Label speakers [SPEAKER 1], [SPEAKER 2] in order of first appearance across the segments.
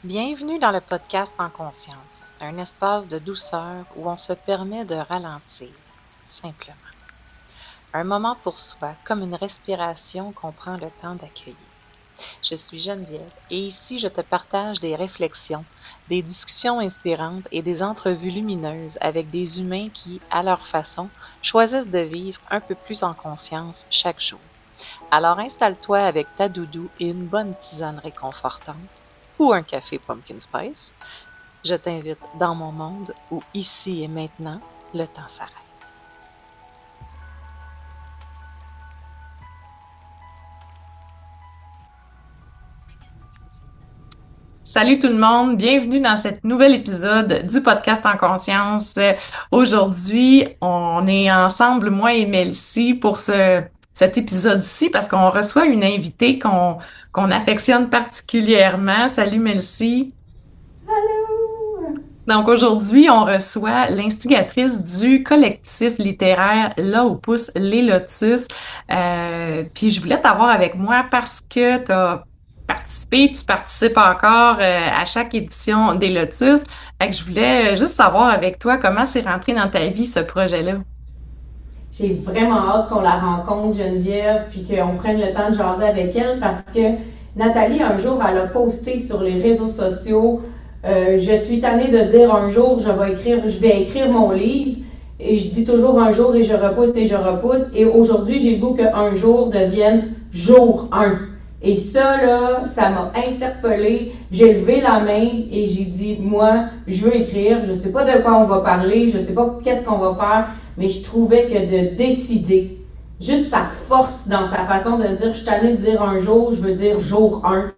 [SPEAKER 1] Bienvenue dans le podcast En Conscience, un espace de douceur où on se permet de ralentir, simplement. Un moment pour soi, comme une respiration qu'on prend le temps d'accueillir. Je suis Geneviève et ici je te partage des réflexions, des discussions inspirantes et des entrevues lumineuses avec des humains qui, à leur façon, choisissent de vivre un peu plus en conscience chaque jour. Alors installe-toi avec ta doudou et une bonne tisane réconfortante ou un café pumpkin spice. Je t'invite dans mon monde où ici et maintenant, le temps s'arrête.
[SPEAKER 2] Salut tout le monde, bienvenue dans cet nouvel épisode du podcast En Conscience. Aujourd'hui, on est ensemble, moi et Melcy, pour cet épisode-ci parce qu'on reçoit une invitée qu'on affectionne particulièrement. Salut Melcy.
[SPEAKER 3] Allô!
[SPEAKER 2] Donc aujourd'hui, on reçoit l'instigatrice du collectif littéraire Là où poussent les lotus. Puis je voulais t'avoir avec moi parce que tu participes encore à chaque édition des Lotus. Fait que je voulais juste savoir avec toi comment c'est rentré dans ta vie ce projet-là.
[SPEAKER 3] J'ai vraiment hâte qu'on la rencontre, Geneviève, puis qu'on prenne le temps de jaser avec elle parce que Nathalie, un jour, elle a posté sur les réseaux sociaux je suis tannée de dire un jour, je vais écrire mon livre. Et je dis toujours un jour et je repousse et je repousse. Et aujourd'hui, j'ai le goût qu'un jour devienne jour 1. Et ça, là, ça m'a interpellée. J'ai levé la main et j'ai dit, moi, je veux écrire. Je sais pas de quoi on va parler. Je sais pas qu'est-ce qu'on va faire. Mais je trouvais que de décider, juste sa force dans sa façon de dire, je suis tannée de dire un jour, je veux dire jour 1.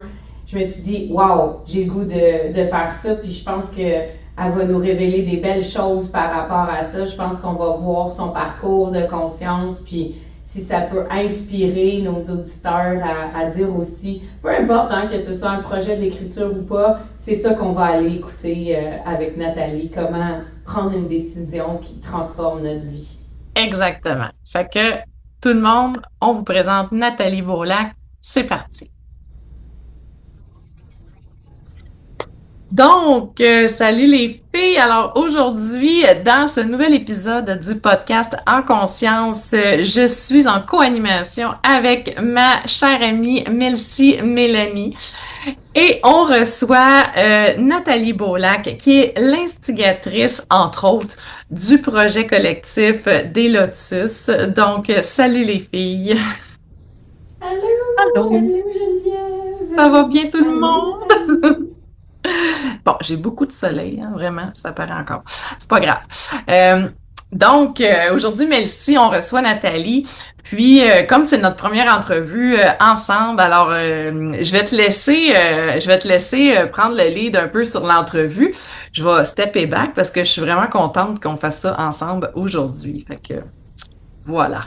[SPEAKER 3] Je me suis dit, wow, j'ai le goût de faire ça. Puis je pense qu'elle va nous révéler des belles choses par rapport à ça. Je pense qu'on va voir son parcours de conscience. Puis si ça peut inspirer nos auditeurs à dire aussi, peu importe hein, que ce soit un projet d'écriture ou pas, c'est ça qu'on va aller écouter avec Nathalie, comment prendre une décision qui transforme notre vie.
[SPEAKER 2] Exactement. Fait que tout le monde, on vous présente Nathalie Bourlac. C'est parti. Donc, salut les filles. Alors aujourd'hui, dans ce nouvel épisode du podcast En Conscience, je suis en co-animation avec ma chère amie Melcy Mélanie et on reçoit Nathalie Bourlac qui est l'instigatrice, entre autres, du projet collectif des Lotus. Donc, salut les filles.
[SPEAKER 3] Allô,
[SPEAKER 2] Allô.
[SPEAKER 3] allô
[SPEAKER 2] Ça va
[SPEAKER 3] Geneviève.
[SPEAKER 2] bien tout le
[SPEAKER 3] Allô
[SPEAKER 2] monde?
[SPEAKER 3] Nathalie.
[SPEAKER 2] Bon, j'ai beaucoup de soleil, hein, vraiment, ça paraît encore. C'est pas grave. Aujourd'hui, Melcy, on reçoit Nathalie. Puis, comme c'est notre première entrevue ensemble, alors je vais te laisser prendre le lead un peu sur l'entrevue. Je vais stepper back parce que je suis vraiment contente qu'on fasse ça ensemble aujourd'hui. Fait que voilà.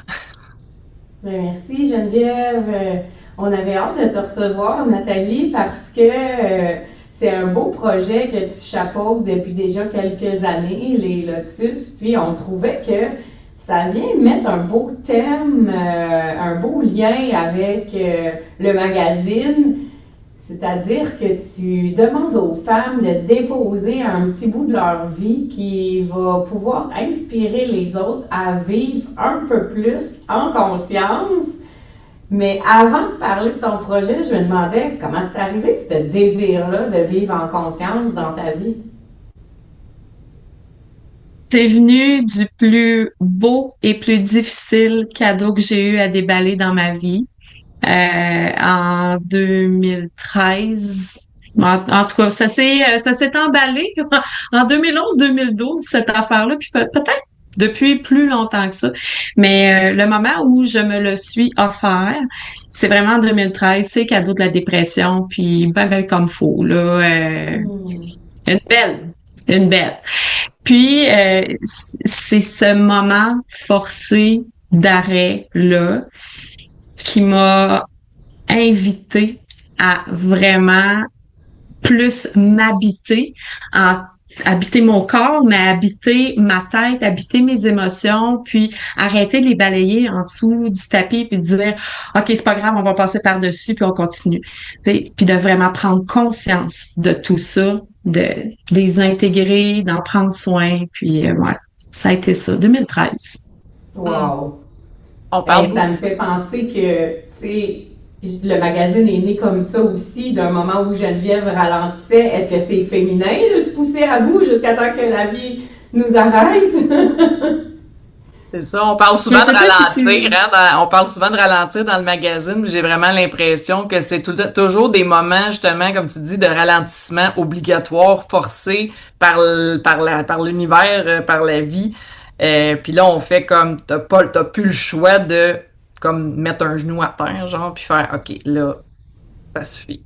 [SPEAKER 3] Merci Geneviève. On avait hâte de te recevoir, Nathalie, parce que c'est un beau projet que tu chapeautes depuis déjà quelques années, les Lotus. Puis on trouvait que ça vient mettre un beau thème, un beau lien avec le magazine. C'est-à-dire que tu demandes aux femmes de déposer un petit bout de leur vie qui va pouvoir inspirer les autres à vivre un peu plus en conscience. Mais avant de parler de ton projet, je me demandais comment c'est arrivé ce désir-là de vivre en conscience dans ta vie.
[SPEAKER 4] C'est venu du plus beau et plus difficile cadeau que j'ai eu à déballer dans ma vie en 2013. En tout cas, ça s'est emballé en 2011-2012 cette affaire-là, puis peut-être depuis plus longtemps que ça. Mais le moment où je me le suis offert, c'est vraiment en 2013, c'est cadeau de la dépression, puis ben comme faux là,
[SPEAKER 3] Hmm.
[SPEAKER 4] une belle, une belle. Puis, c'est ce moment forcé d'arrêt-là qui m'a invité à vraiment plus m'habiter en habiter mon corps, mais habiter ma tête, habiter mes émotions, puis arrêter de les balayer en dessous du tapis, puis de dire, OK, c'est pas grave, on va passer par-dessus, puis on continue. T'sais, puis de vraiment prendre conscience de tout ça, de les intégrer, d'en prendre soin, puis ouais, ça a été ça, 2013.
[SPEAKER 3] Wow!
[SPEAKER 2] On parle
[SPEAKER 3] Ça me fait penser que, tu sais, le magazine est né comme ça aussi, d'un moment où Geneviève ralentissait. Est-ce que c'est féminin de se pousser à bout jusqu'à temps que la vie nous arrête?
[SPEAKER 2] C'est ça, on parle souvent de ralentir, hein, on parle souvent de ralentir dans le magazine. J'ai vraiment l'impression que c'est toujours des moments, justement, comme tu dis, de ralentissement obligatoire, forcé par l'univers, par la vie. Puis là, on fait comme, t'as plus le choix de, comme, mettre un genou à terre, genre, puis faire, OK, là, ça suffit.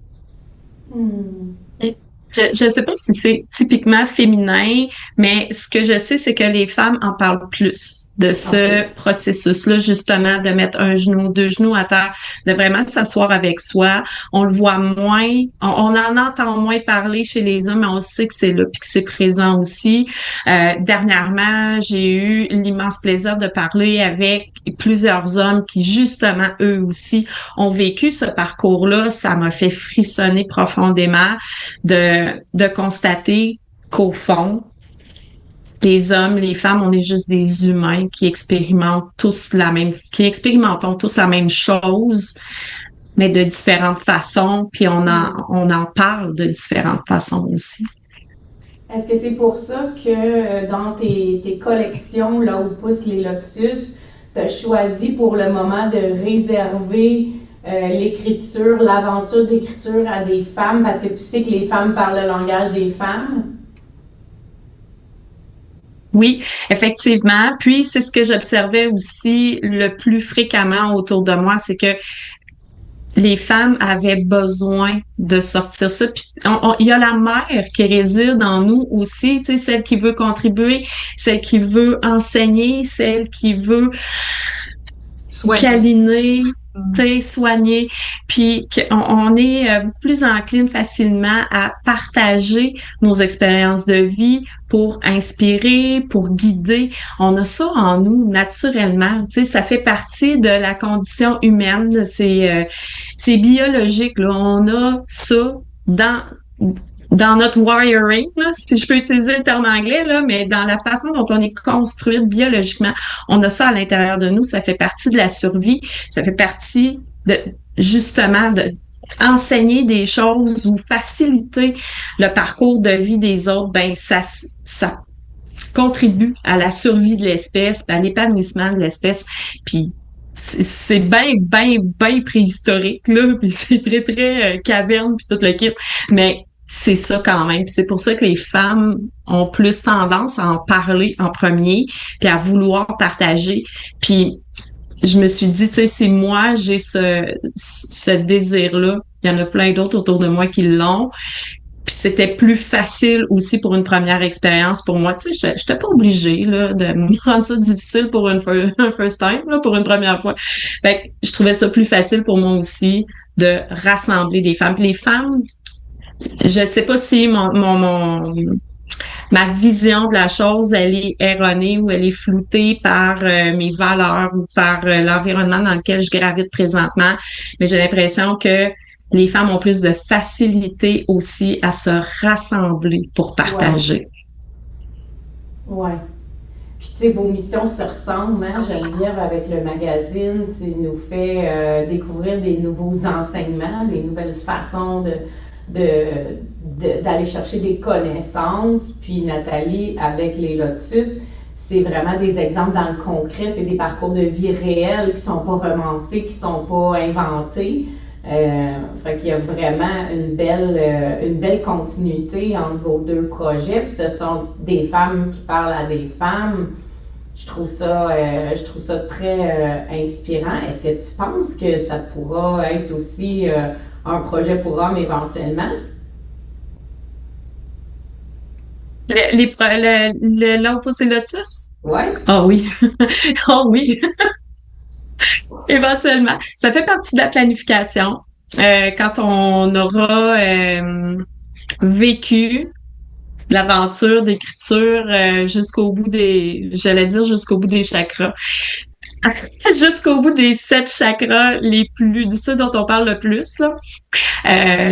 [SPEAKER 4] Je sais pas si c'est typiquement féminin, mais ce que je sais, c'est que les femmes en parlent plus de ce processus-là, justement, de mettre un genou, deux genoux à terre, de vraiment s'asseoir avec soi. On le voit moins, on en entend moins parler chez les hommes, mais on sait que c'est là puis que c'est présent aussi. Dernièrement, j'ai eu l'immense plaisir de parler avec plusieurs hommes qui, justement, eux aussi, ont vécu ce parcours-là. Ça m'a fait frissonner profondément de constater qu'au fond, les hommes, les femmes, on est juste des humains qui expérimentons tous la même chose, mais de différentes façons, puis on en parle de différentes façons aussi.
[SPEAKER 3] Est-ce que c'est pour ça que dans tes collections, là où poussent les lotus, tu as choisi pour le moment de réserver l'écriture, l'aventure d'écriture à des femmes, parce que tu sais que les femmes parlent le langage des femmes?
[SPEAKER 4] Oui, effectivement. Puis c'est ce que j'observais aussi le plus fréquemment autour de moi, c'est que les femmes avaient besoin de sortir ça. Puis il y a la mère qui réside en nous aussi, tu sais, celle qui veut contribuer, celle qui veut enseigner, celle qui veut câliner, soigner, puis on est beaucoup plus encline facilement à partager nos expériences de vie pour inspirer, pour guider. On a ça en nous naturellement, tu sais, ça fait partie de la condition humaine, c'est biologique là, on a ça dans notre wiring, là, si je peux utiliser le terme anglais, là, mais dans la façon dont on est construite biologiquement, on a ça à l'intérieur de nous, ça fait partie de la survie, ça fait partie de, justement, de enseigner des choses ou faciliter le parcours de vie des autres, ben, ça contribue à la survie de l'espèce, à l'épanouissement de l'espèce, puis c'est bien préhistorique, là, puis c'est très, très caverne, puis tout le kit, mais c'est ça quand même. Puis c'est pour ça que les femmes ont plus tendance à en parler en premier, puis à vouloir partager. Puis je me suis dit, tu sais, si moi j'ai ce désir-là, il y en a plein d'autres autour de moi qui l'ont. Puis c'était plus facile aussi pour une première expérience pour moi. Tu sais, j'étais pas obligée là, de me rendre ça difficile pour un first time, là, pour une première fois. Fait que je trouvais ça plus facile pour moi aussi de rassembler des femmes. Puis les femmes, je sais pas si ma vision de la chose, elle est erronée ou elle est floutée par mes valeurs ou par l'environnement dans lequel je gravite présentement, mais j'ai l'impression que les femmes ont plus de facilité aussi à se rassembler pour partager.
[SPEAKER 3] Ouais. Puis, tu sais, vos missions se ressemblent, hein, Geneviève, avec le magazine. Tu nous fais découvrir des nouveaux enseignements, des nouvelles façons d'aller chercher des connaissances. Puis, Nathalie, avec les Lotus, c'est vraiment des exemples dans le concret. C'est des parcours de vie réels qui sont pas romancés, qui sont pas inventés. Fait qu'il y a vraiment une belle continuité entre vos deux projets. Puis ce sont des femmes qui parlent à des femmes. Je trouve ça très inspirant. Est-ce que tu penses que ça pourra être aussi un projet pour hommes éventuellement?
[SPEAKER 4] L'opposé lotus?
[SPEAKER 3] Ouais.
[SPEAKER 4] Ah oui. Ah oui. Éventuellement. Ça fait partie de la planification. Quand on aura vécu l'aventure d'écriture jusqu'au bout des chakras. Jusqu'au bout des 7 chakras de ceux dont on parle le plus, là.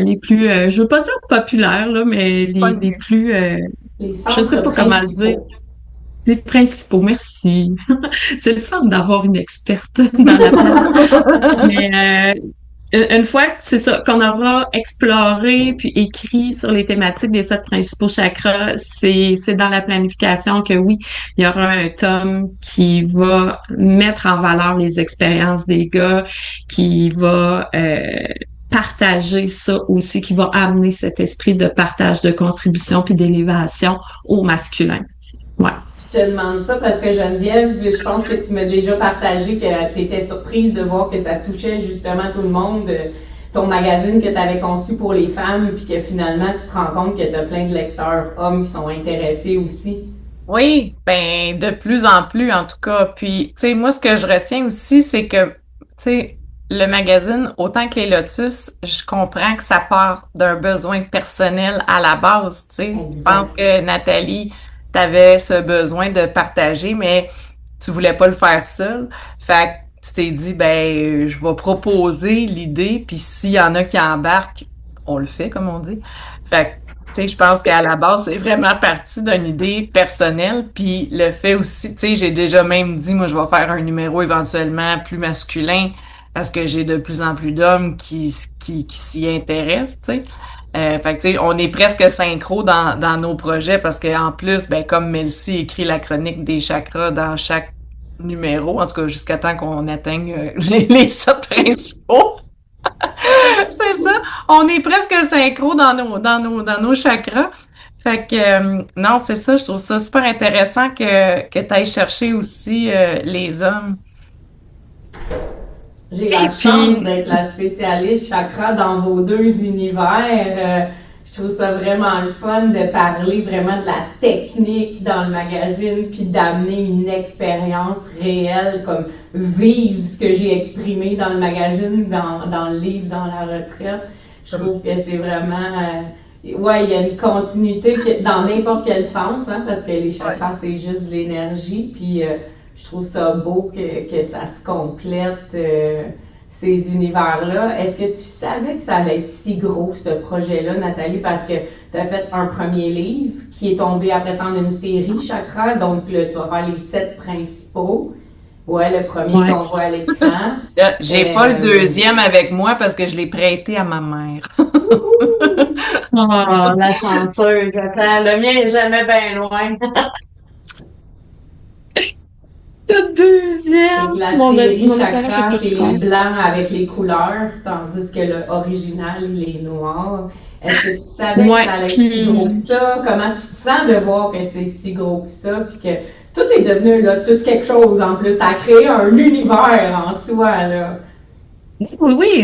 [SPEAKER 4] Les plus, je veux pas dire populaires, là, mais les plus,
[SPEAKER 3] Les
[SPEAKER 4] je sais
[SPEAKER 3] centres
[SPEAKER 4] pas comment le dire.
[SPEAKER 3] principaux.
[SPEAKER 4] Les principaux, merci. C'est le fun d'avoir une experte dans la place. Mais une fois que c'est ça, qu'on aura exploré puis écrit sur les thématiques des 7 principaux chakras, c'est dans la planification que oui, il y aura un tome qui va mettre en valeur les expériences des gars, qui va partager ça aussi, qui va amener cet esprit de partage, de contribution puis d'élévation au masculin. Ouais.
[SPEAKER 3] Je te demande ça parce que Geneviève, je pense que tu m'as déjà partagé que tu étais surprise de voir que ça touchait justement tout le monde, ton magazine que tu avais conçu pour les femmes, puis que finalement tu te rends compte que tu as plein de lecteurs hommes qui sont intéressés aussi.
[SPEAKER 2] Oui, ben de plus en plus en tout cas. Puis, tu sais, moi ce que je retiens aussi, c'est que, tu sais, le magazine, autant que les Lotus, je comprends que ça part d'un besoin personnel à la base, tu sais. Je pense que Nathalie, t'avais ce besoin de partager, mais tu voulais pas le faire seul. Fait que tu t'es dit, ben, je vais proposer l'idée, puis s'il y en a qui embarquent, on le fait, comme on dit. Fait que tu sais, je pense qu'à la base, c'est vraiment parti d'une idée personnelle, puis le fait aussi, tu sais, j'ai déjà même dit, moi, je vais faire un numéro éventuellement plus masculin, parce que j'ai de plus en plus d'hommes qui s'y intéressent, tu sais. Fait que, tu sais, on est presque synchro dans nos projets, parce qu'en plus, ben, comme Melcy écrit la chronique des chakras dans chaque numéro, en tout cas, jusqu'à temps qu'on atteigne les 7 principaux. C'est ça. On est presque synchro dans nos chakras. Fait que, non, c'est ça. Je trouve ça super intéressant que tu ailles chercher aussi les hommes.
[SPEAKER 3] J'ai la chance d'être la spécialiste chakra dans vos deux univers. Je trouve ça vraiment le fun de parler vraiment de la technique dans le magazine, puis d'amener une expérience réelle, comme vivre ce que j'ai exprimé dans le magazine, dans le livre, dans la retraite. Je trouve que c'est vraiment... ouais, il y a une continuité dans n'importe quel sens, hein, parce que les chakras, c'est juste de l'énergie, puis je trouve ça beau que ça se complète, ces univers-là. Est-ce que tu savais que ça allait être si gros, ce projet-là, Nathalie, parce que tu as fait un premier livre qui est tombé après ça en une série, Chakra, donc là, tu vas faire les 7 principaux. Ouais, le premier qu'on voit à l'écran.
[SPEAKER 2] J'ai pas le deuxième avec moi parce que je l'ai prêté à ma mère.
[SPEAKER 4] Oh, la chanceuse, attends, le mien est jamais bien loin. Le deuxième!
[SPEAKER 3] La série Chakra, c'est les blancs avec les couleurs, tandis que l'original, il est noir. Est-ce que tu savais que ça allait être si gros que ça? Comment tu te sens de voir que c'est si gros que ça? Puis que tout est devenu Lotus quelque chose en plus. Ça a créé un univers en soi, là.
[SPEAKER 4] Oui,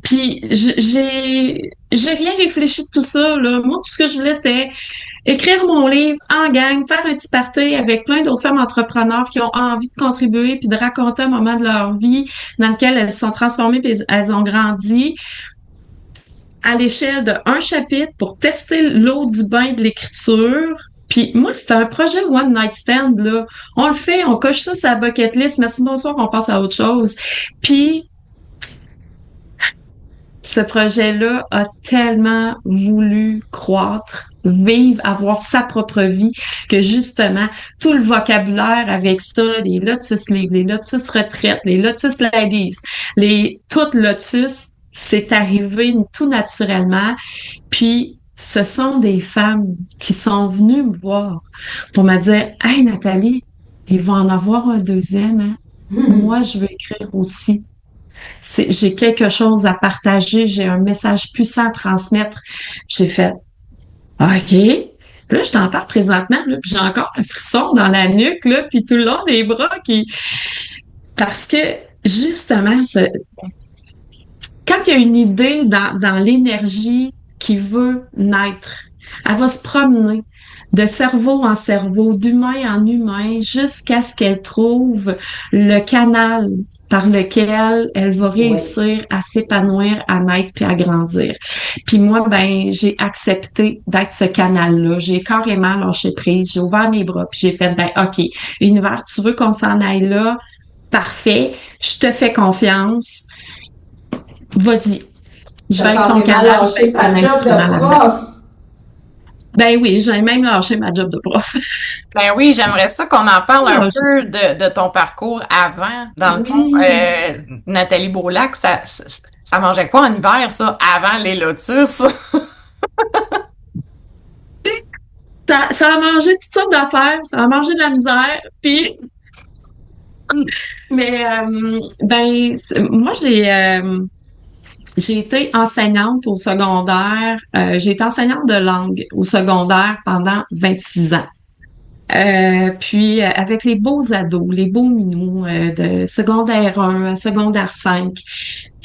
[SPEAKER 4] puis j'ai rien réfléchi de tout ça, là. Moi, tout ce que je voulais, c'était écrire mon livre en gang, faire un petit party avec plein d'autres femmes entrepreneurs qui ont envie de contribuer puis de raconter un moment de leur vie dans lequel elles se sont transformées puis elles ont grandi à l'échelle d'un chapitre pour tester l'eau du bain de l'écriture. Puis moi, c'était un projet one night stand, là. On le fait, on coche ça sur la bucket list. Merci, bonsoir, on passe à autre chose. Puis ce projet-là a tellement voulu croître, vivre, avoir sa propre vie, que justement, tout le vocabulaire avec ça, les Lotus Livres, les Lotus Retraites, les Lotus Ladies, toutes Lotus, c'est arrivé tout naturellement. Puis, ce sont des femmes qui sont venues me voir pour me dire « Hey, Nathalie, il va en avoir un deuxième, hein? Moi, je veux écrire aussi. » J'ai quelque chose à partager, j'ai un message puissant à transmettre. J'ai fait OK. Puis là, je t'en parle présentement, là, puis j'ai encore un frisson dans la nuque, là, puis tout le long des bras parce que justement, quand il y a une idée dans l'énergie qui veut naître, Elle va se promener de cerveau en cerveau, d'humain en humain, jusqu'à ce qu'elle trouve le canal par lequel elle va
[SPEAKER 3] Oui.
[SPEAKER 4] réussir à s'épanouir, à naître puis à grandir. Puis moi, ben, j'ai accepté d'être ce canal-là. J'ai carrément lâché prise. J'ai ouvert mes bras puis j'ai fait, ben, OK, univers, tu veux qu'on s'en aille là? Parfait. Je te fais confiance. Vas-y. Je
[SPEAKER 3] T'as
[SPEAKER 4] vais être ton
[SPEAKER 3] carrément
[SPEAKER 4] canal, je vais
[SPEAKER 3] lâché
[SPEAKER 4] être ton
[SPEAKER 3] ta job
[SPEAKER 4] instrument
[SPEAKER 3] de
[SPEAKER 4] là-dedans.
[SPEAKER 3] prof.
[SPEAKER 4] Ben oui, j'ai même lâché ma job de prof.
[SPEAKER 2] Ben oui, j'aimerais ça qu'on en parle un
[SPEAKER 4] Lâché.
[SPEAKER 2] peu de ton parcours avant. Dans le fond,
[SPEAKER 4] Oui.
[SPEAKER 2] Nathalie Beaulac, ça mangeait quoi en hiver, ça, avant les lotus?
[SPEAKER 4] Ça a mangé toutes sortes d'affaires, ça a mangé de la misère, puis mais moi j'ai été enseignante au secondaire, j'ai été enseignante de langue au secondaire pendant 26 ans. Puis avec les beaux ados, les beaux minous de secondaire 1 à secondaire 5.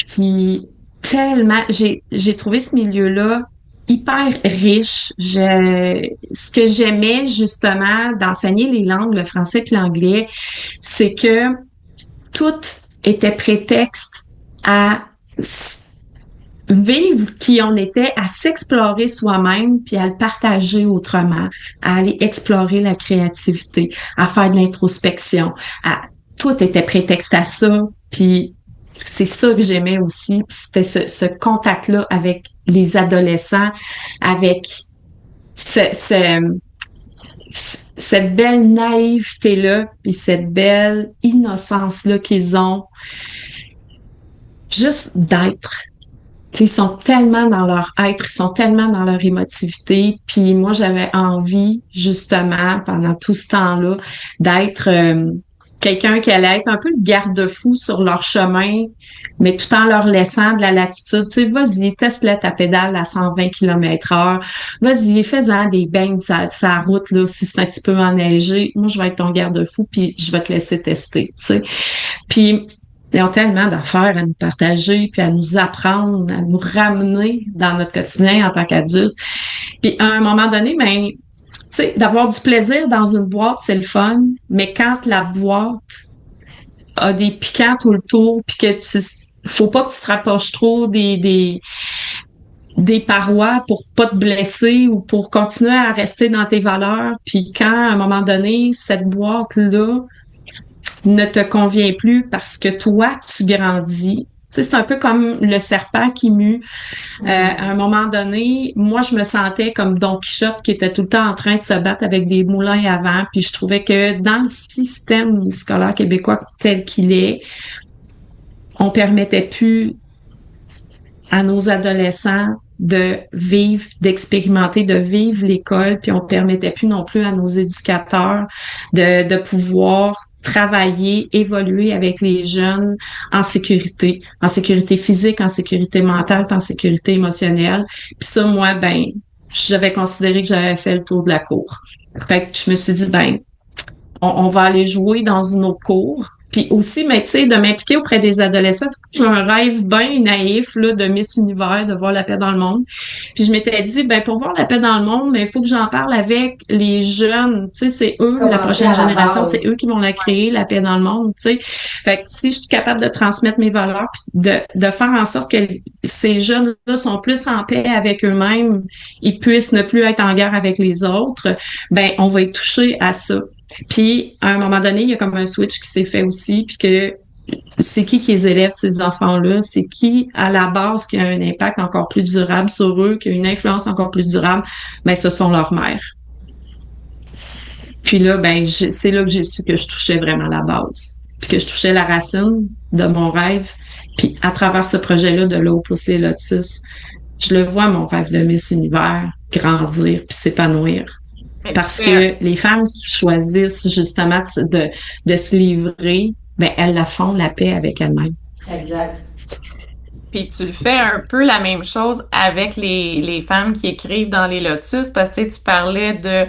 [SPEAKER 4] Puis tellement, j'ai trouvé ce milieu-là hyper riche. Ce que j'aimais justement d'enseigner les langues, le français puis l'anglais, c'est que tout était prétexte à vivre qui on était, à s'explorer soi-même, puis à le partager autrement, à aller explorer la créativité, à faire de l'introspection. Tout était prétexte à ça, puis c'est ça que j'aimais aussi, puis c'était ce contact-là avec les adolescents, avec ce, ce- cette belle naïveté-là, puis cette belle innocence-là qu'ils ont, juste d'être. Ils sont tellement dans leur être, ils sont tellement dans leur émotivité. Puis moi, j'avais envie, justement, pendant tout ce temps-là, d'être quelqu'un qui allait être un peu le garde-fou sur leur chemin, mais tout en leur laissant de la latitude. Tu sais, vas-y, teste-la ta pédale à 120 km/h. Vas-y, fais-en des bangs sa route, là, si c'est un petit peu enneigé. Moi, je vais être ton garde-fou, puis je vais te laisser tester, tu sais. Puis ils ont tellement d'affaires à nous partager, puis à nous apprendre, à nous ramener dans notre quotidien en tant qu'adultes. Puis à un moment donné, ben, tu sais, d'avoir du plaisir dans une boîte, c'est le fun, mais quand la boîte a des piquants tout le tour, puis que faut pas que tu te rapproches trop des parois pour pas te blesser ou pour continuer à rester dans tes valeurs. Puis quand, à un moment donné, cette boîte-là ne te convient plus parce que toi, tu grandis. Tu sais, c'est un peu comme le serpent qui mue. À un moment donné, moi, je me sentais comme Don Quichotte qui était tout le temps en train de se battre avec des moulins à vent. Puis je trouvais que dans le système scolaire québécois tel qu'il est, on permettait plus à nos adolescents de vivre, d'expérimenter, de vivre l'école, puis on permettait plus non plus à nos éducateurs de pouvoir travailler, évoluer avec les jeunes en sécurité physique, en sécurité mentale, puis en sécurité émotionnelle. Puis ça, moi, ben, j'avais considéré que j'avais fait le tour de la cour. Fait que je me suis dit, ben, on va aller jouer dans une autre cour. Puis aussi, mais tu sais, de m'impliquer auprès des adolescents. J'ai un rêve bien naïf là, de Miss Univers, de voir la paix dans le monde. Puis je m'étais dit, ben pour voir la paix dans le monde, mais il faut que j'en parle avec les jeunes. Tu sais, c'est eux, la
[SPEAKER 3] Commencer
[SPEAKER 4] prochaine
[SPEAKER 3] à la
[SPEAKER 4] génération,
[SPEAKER 3] base.
[SPEAKER 4] c'est eux qui vont la créer, la paix dans le monde. Tu sais, fait que si je suis capable de transmettre mes valeurs, puis de faire en sorte que ces jeunes-là sont plus en paix avec eux-mêmes, ils puissent ne plus être en guerre avec les autres, ben on va y toucher à ça. Puis, à un moment donné, il y a comme un switch qui s'est fait aussi, puis que c'est qui les élève ces enfants-là, c'est qui, à la base, qui a un impact encore plus durable sur eux, qui a une influence encore plus durable, ben ce sont leurs mères. Puis là, ben, c'est là que j'ai su que je touchais vraiment la base, puis que je touchais la racine de mon rêve. Puis, à travers ce projet-là de L'eau plus les lotus, je le vois, mon rêve de Miss Univers, grandir puis s'épanouir.
[SPEAKER 2] Mais tu
[SPEAKER 4] Parce
[SPEAKER 2] fais,
[SPEAKER 4] que les femmes qui choisissent justement de se livrer, ben elles la font la paix avec elles-mêmes.
[SPEAKER 3] Exact.
[SPEAKER 2] puis tu le fais un peu la même chose avec les femmes qui écrivent dans les lotus, parce que tu sais, tu parlais de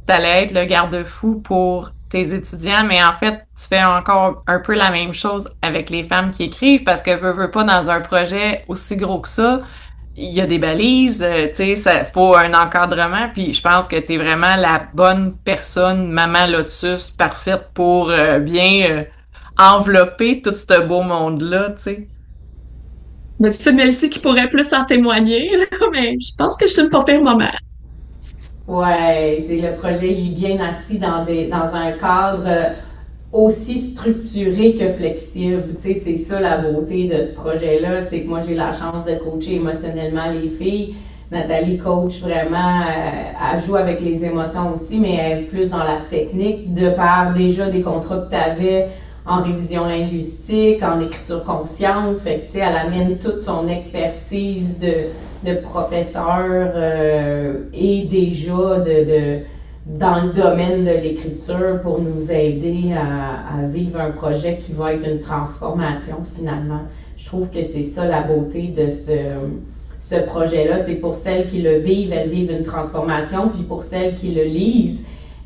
[SPEAKER 2] t'allais être le garde-fou pour tes étudiants, mais en fait, tu fais encore un peu la même chose avec les femmes qui écrivent, parce que veux pas dans un projet aussi gros que ça, il y a des balises, tu sais, ça faut un encadrement, puis je pense que t'es vraiment la bonne personne, maman Lotus, parfaite pour bien envelopper tout ce beau monde-là, tu sais.
[SPEAKER 4] Mais c'est Melcy qui pourrait plus en témoigner, là, mais je pense que je suis une pas pire maman.
[SPEAKER 3] Ouais, le projet il est bien assis dans un cadre aussi structuré que flexible. Tu sais, c'est ça la beauté de ce projet-là, c'est que moi j'ai la chance de coacher émotionnellement les filles. Nathalie coach vraiment, elle joue avec les émotions aussi, mais elle est plus dans la technique, de par déjà des contrats que tu avais en révision linguistique, en écriture consciente. Fait que, tu sais, elle amène toute son expertise de professeur et déjà dans le domaine de l'écriture pour nous aider à vivre un projet qui va être une transformation finalement. Je trouve que c'est ça la beauté de ce projet-là. C'est pour celles qui le vivent, elles vivent une transformation, puis pour celles qui le lisent,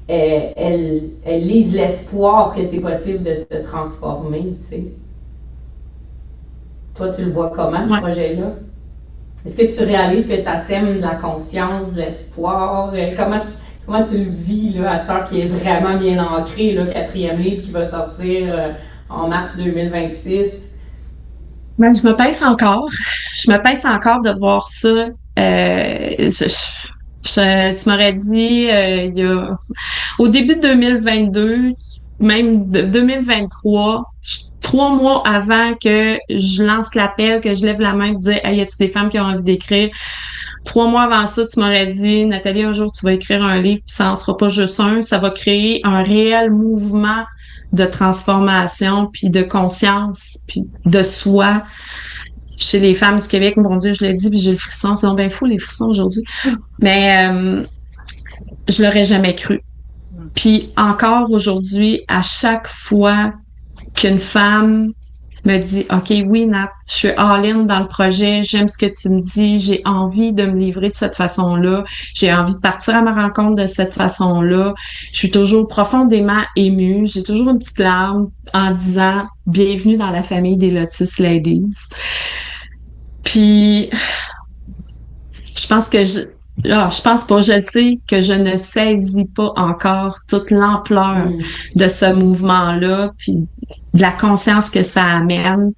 [SPEAKER 3] elles lisent l'espoir que c'est possible de se transformer, tu sais. Toi, tu le vois comment, ce projet-là? Est-ce que tu réalises que ça sème de la conscience, de l'espoir? Comment tu le vis, là, à cette heure qui est vraiment bien ancré, là, 4e livre qui va sortir en mars 2026?
[SPEAKER 4] Ben, je me pince encore. Je me pince encore de voir ça. Tu m'aurais dit au début de 2022, même de 2023, 3 mois avant que je lance l'appel, que je lève la main et dire hey, y a-tu des femmes qui ont envie d'écrire? 3 mois avant ça, tu m'aurais dit Nathalie, un jour tu vas écrire un livre, puis ça en sera pas juste un, ça va créer un réel mouvement de transformation, puis de conscience, puis de soi chez les femmes du Québec. Mon Dieu, je l'ai dit, puis j'ai le frisson. C'est donc bien fou, les frissons aujourd'hui. Mais je l'aurais jamais cru. Puis encore aujourd'hui, à chaque fois qu'une femme me dit OK, oui, Nat, je suis all-in dans le projet, j'aime ce que tu me dis, j'ai envie de me livrer de cette façon-là, j'ai envie de partir à ma rencontre de cette façon-là. Je suis toujours profondément émue, j'ai toujours une petite larme en disant bienvenue dans la famille des Lotus Ladies. Puis je pense que je pense pas, je sais que je ne saisis pas encore toute l'ampleur de ce mouvement-là, puis de la conscience que ça amène.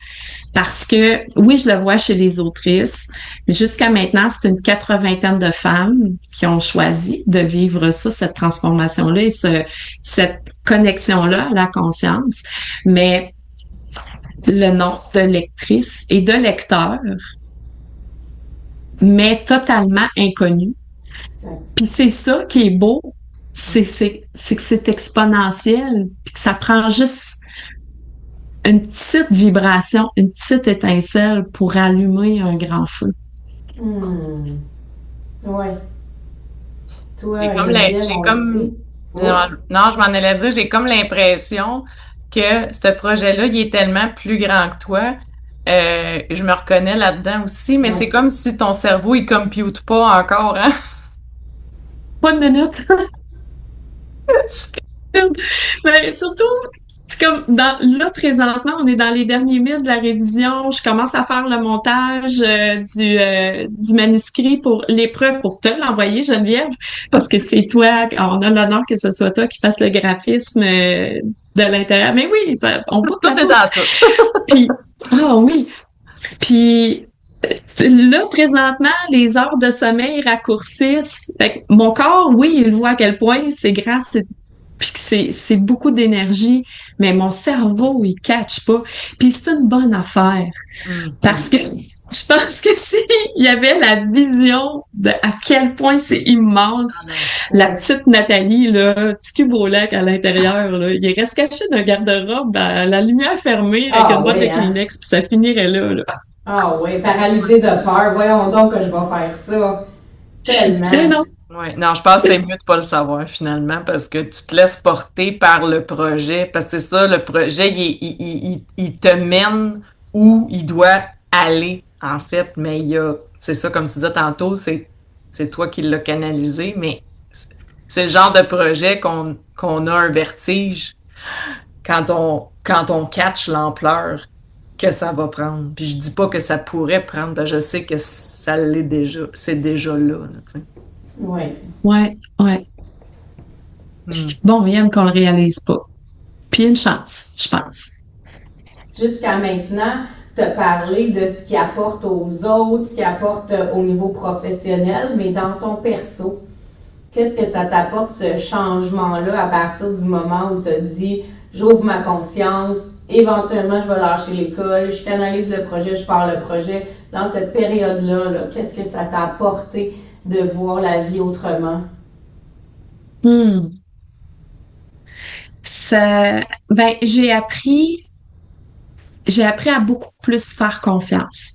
[SPEAKER 4] Parce que, oui, je le vois chez les autrices, mais jusqu'à maintenant, c'est une 80aine de femmes qui ont choisi de vivre ça, cette transformation-là et cette connexion-là à la conscience. Mais le nombre de lectrices et de lecteurs mais totalement inconnu. Puis c'est ça qui est beau, c'est que c'est exponentiel, puis que ça prend juste une petite vibration, une petite étincelle pour allumer un grand feu.
[SPEAKER 3] Ouais. Toi,
[SPEAKER 2] j'ai comme non, je m'en allais dire, j'ai comme l'impression que ce projet-là, il est tellement plus grand que toi. Je me reconnais là-dedans aussi, mais c'est comme si ton cerveau, il compute pas encore, hein?
[SPEAKER 4] Pas de minute. Mais surtout, c'est comme là, présentement, on est dans les derniers minutes de la révision. Je commence à faire le montage du manuscrit pour l'épreuve pour te l'envoyer, Geneviève, parce que c'est toi, on a l'honneur que ce soit toi qui fasse le graphisme de l'intérieur. Mais oui, on peut
[SPEAKER 2] tout est dans tout.
[SPEAKER 4] Puis, oui. Puis là, présentement, les heures de sommeil raccourcissent. Fait que mon corps, oui, il voit à quel point c'est grand, puis que c'est beaucoup d'énergie, mais mon cerveau, il catch pas. Puis c'est une bonne affaire. Parce que je pense que s'il y avait la vision de à quel point c'est immense, la petite Nathalie, là, petit cube au lac à l'intérieur, là, il reste caché dans un garde-robe à la lumière fermée avec une boîte de Kleenex, puis ça finirait là.
[SPEAKER 3] Ah oui, paralysé de peur. Voyons donc que je vais faire ça. Tellement.
[SPEAKER 4] Non.
[SPEAKER 2] Ouais, non, je pense que c'est mieux de pas le savoir finalement parce que tu te laisses porter par le projet. Parce que c'est ça, le projet, il te mène où il doit aller, en fait. Mais c'est ça, comme tu disais tantôt, c'est toi qui l'as canalisé, mais c'est le genre de projet qu'on a un vertige quand on catch l'ampleur que ça va prendre. Puis je dis pas que ça pourrait prendre, parce que je sais que ça l'est déjà. C'est déjà là, tu sais.
[SPEAKER 3] Oui.
[SPEAKER 4] Ouais. Bon, Yann, qu'on le réalise pas. Puis une chance, je pense.
[SPEAKER 3] Jusqu'à maintenant, tu as parlé de ce qu'il apporte aux autres, ce qu'il apporte au niveau professionnel, mais dans ton perso, qu'est-ce que ça t'apporte, ce changement-là, à partir du moment où tu as dit « j'ouvre ma conscience, éventuellement je vais lâcher l'école, je canalise le projet, je pars le projet ». Dans cette période-là, là, qu'est-ce que ça t'a apporté de voir la vie autrement?
[SPEAKER 4] J'ai appris à beaucoup plus faire confiance.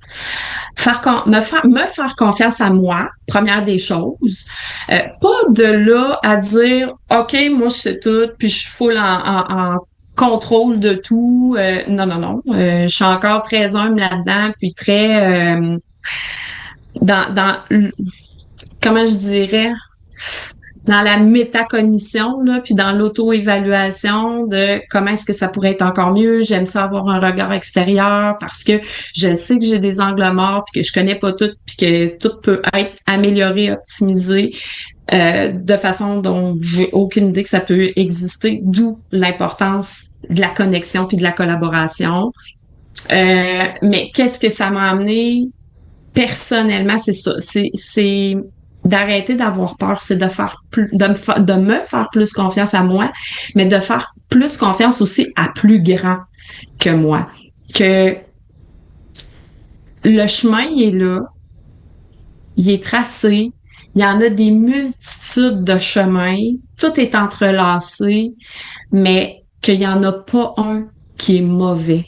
[SPEAKER 4] Me faire confiance à moi, première des choses. Pas de là à dire, OK, moi, je sais tout, puis je suis full en contrôle de tout. Non. Je suis encore très humble là-dedans, puis très dans comment je dirais, dans la métacognition, là, puis dans l'auto-évaluation de comment est-ce que ça pourrait être encore mieux. J'aime ça avoir un regard extérieur parce que je sais que j'ai des angles morts, puis que je connais pas tout, puis que tout peut être amélioré, optimisé de façon dont j'ai aucune idée que ça peut exister, d'où l'importance de la connexion puis de la collaboration. Mais qu'est-ce que ça m'a amené personnellement, c'est ça. C'est d'arrêter d'avoir peur, c'est de faire plus, de me faire plus confiance à moi, mais de faire plus confiance aussi à plus grand que moi. Que le chemin, il est là, il est tracé, il y en a des multitudes de chemins, tout est entrelacé, mais qu'il n'y en a pas un qui est mauvais.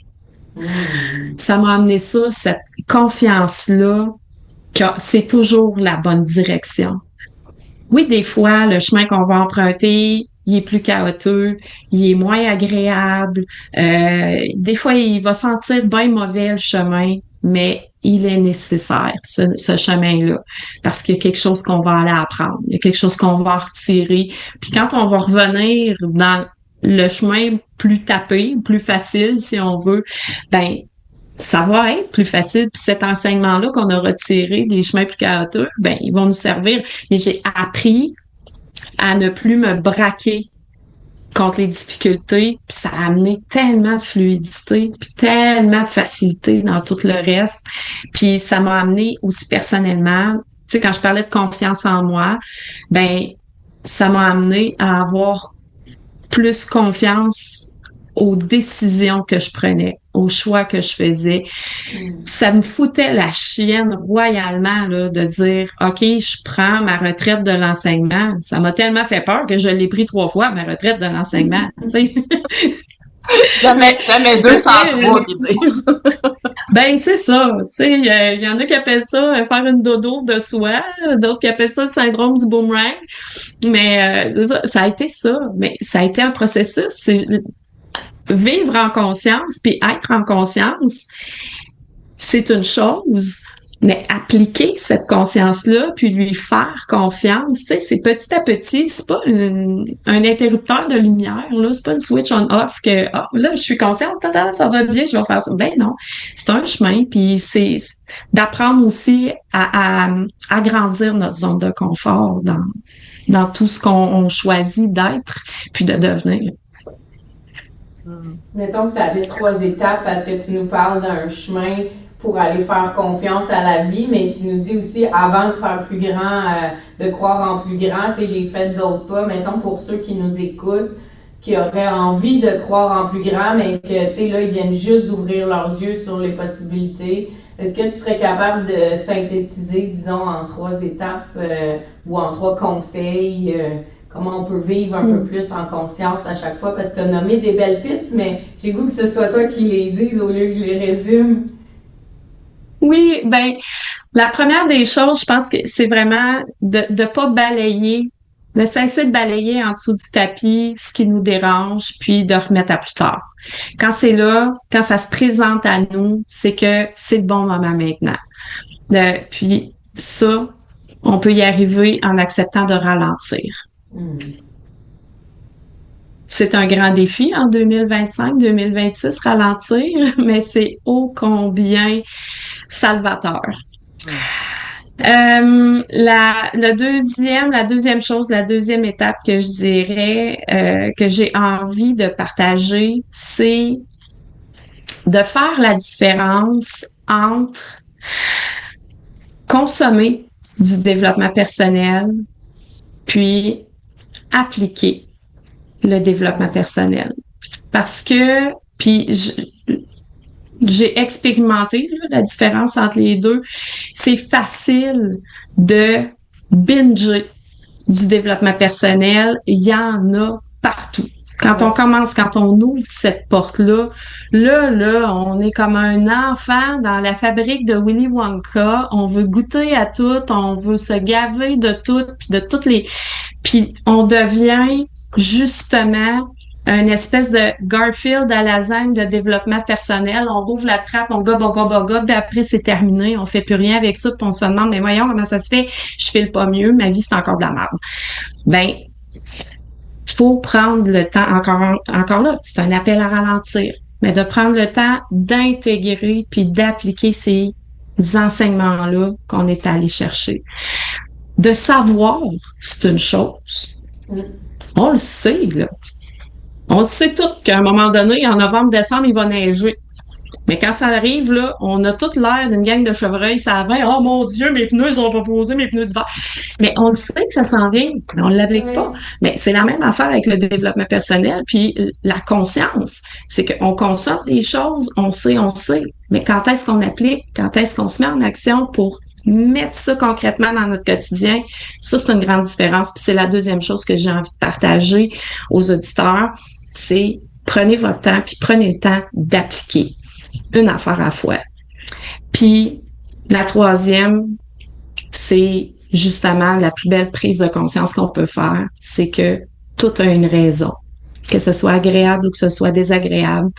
[SPEAKER 4] Ça m'a amené ça, cette confiance-là, que c'est toujours la bonne direction. Oui, des fois, le chemin qu'on va emprunter, il est plus chaotique, il est moins agréable. Des fois, il va sentir bien mauvais le chemin, mais il est nécessaire, ce chemin-là, parce qu'il y a quelque chose qu'on va aller apprendre, il y a quelque chose qu'on va en retirer. Puis quand on va revenir dans le chemin plus tapé, plus facile, si on veut, ben ça va être plus facile. Puis cet enseignement-là qu'on a retiré des chemins plus chaotiques, ben ils vont nous servir. Mais j'ai appris à ne plus me braquer contre les difficultés, puis ça a amené tellement de fluidité, puis tellement de facilité dans tout le reste. Puis ça m'a amené aussi personnellement, tu sais, quand je parlais de confiance en moi, ben ça m'a amené à avoir plus confiance aux décisions que je prenais, aux choix que je faisais. Ça me foutait la chienne royalement là, de dire « OK, je prends ma retraite de l'enseignement ». Ça m'a tellement fait peur que je l'ai pris 3 fois, ma retraite de l'enseignement.
[SPEAKER 2] Jamais 203 qui disent.
[SPEAKER 4] Ben, c'est ça. Tu sais, il y en a qui appellent ça faire une dodo de soi, d'autres qui appellent ça le syndrome du boomerang. Mais c'est ça, ça a été ça. Mais ça a été un processus. C'est vivre en conscience puis être en conscience, c'est une chose, mais appliquer cette conscience-là puis lui faire confiance, tu sais, c'est petit à petit, c'est pas un interrupteur de lumière, là, c'est pas une switch on-off que, là, je suis consciente, ça va bien, je vais faire ça. Ben non, c'est un chemin puis c'est d'apprendre aussi à agrandir notre zone de confort dans tout ce qu'on choisit d'être puis de devenir.
[SPEAKER 3] Mettons que tu avais 3 étapes parce que tu nous parles d'un chemin pour aller faire confiance à la vie, mais tu nous dis aussi avant de faire plus grand, de croire en plus grand, tu sais, j'ai fait d'autres pas. Mettons pour ceux qui nous écoutent, qui auraient envie de croire en plus grand, mais que, tu sais, là, ils viennent juste d'ouvrir leurs yeux sur les possibilités. Est-ce que tu serais capable de synthétiser, disons, en 3 étapes ou en 3 conseils comment on peut vivre un peu plus en conscience à chaque fois? Parce que tu as nommé des belles pistes, mais j'ai goût que ce soit toi qui les dises au lieu que je les résume.
[SPEAKER 4] Oui, ben la première des choses, je pense que c'est vraiment de pas balayer, de cesser de balayer en dessous du tapis ce qui nous dérange, puis de remettre à plus tard. Quand c'est là, quand ça se présente à nous, c'est que c'est le bon moment maintenant. Puis ça, on peut y arriver en acceptant de ralentir. C'est un grand défi en 2025-2026, ralentir, mais c'est ô combien salvateur. La deuxième chose, la deuxième étape que je dirais que j'ai envie de partager, c'est de faire la différence entre consommer du développement personnel puis appliquer le développement personnel. Parce que, j'ai expérimenté là, la différence entre les deux. C'est facile de binger du développement personnel. Il y en a partout. Quand on ouvre cette porte-là, là, on est comme un enfant dans la fabrique de Willy Wonka. On veut goûter à tout, on veut se gaver de tout, puis on devient justement une espèce de Garfield à lasagne de développement personnel. On rouvre la trappe, on gobe, puis après, c'est terminé. On fait plus rien avec ça, puis on se demande, mais voyons, comment ça se fait? Je file pas mieux, ma vie, c'est encore de la merde. Ben, il faut prendre le temps, encore là, c'est un appel à ralentir, mais de prendre le temps d'intégrer puis d'appliquer ces enseignements-là qu'on est allé chercher. De savoir, c'est une chose. On le sait, là. On sait tout qu'à un moment donné, en novembre, décembre, il va neiger. Mais quand ça arrive, là, on a toute l'air d'une gang de chevreuils, ça va. Oh mon Dieu, mes pneus, ils ont pas posé, mes pneus d'hiver. Mais on le sait que ça s'en vient, mais on ne l'applique pas. Mais c'est la même affaire avec le développement personnel, puis la conscience. C'est qu'on consomme des choses, on sait. Mais quand est-ce qu'on applique? Quand est-ce qu'on se met en action pour mettre ça concrètement dans notre quotidien? Ça, c'est une grande différence. Puis c'est la deuxième chose que j'ai envie de partager aux auditeurs, c'est prenez votre temps, puis prenez le temps d'appliquer une affaire à la fois. Puis la troisième, c'est justement la plus belle prise de conscience qu'on peut faire, c'est que tout a une raison. Que ce soit agréable ou que ce soit désagréable.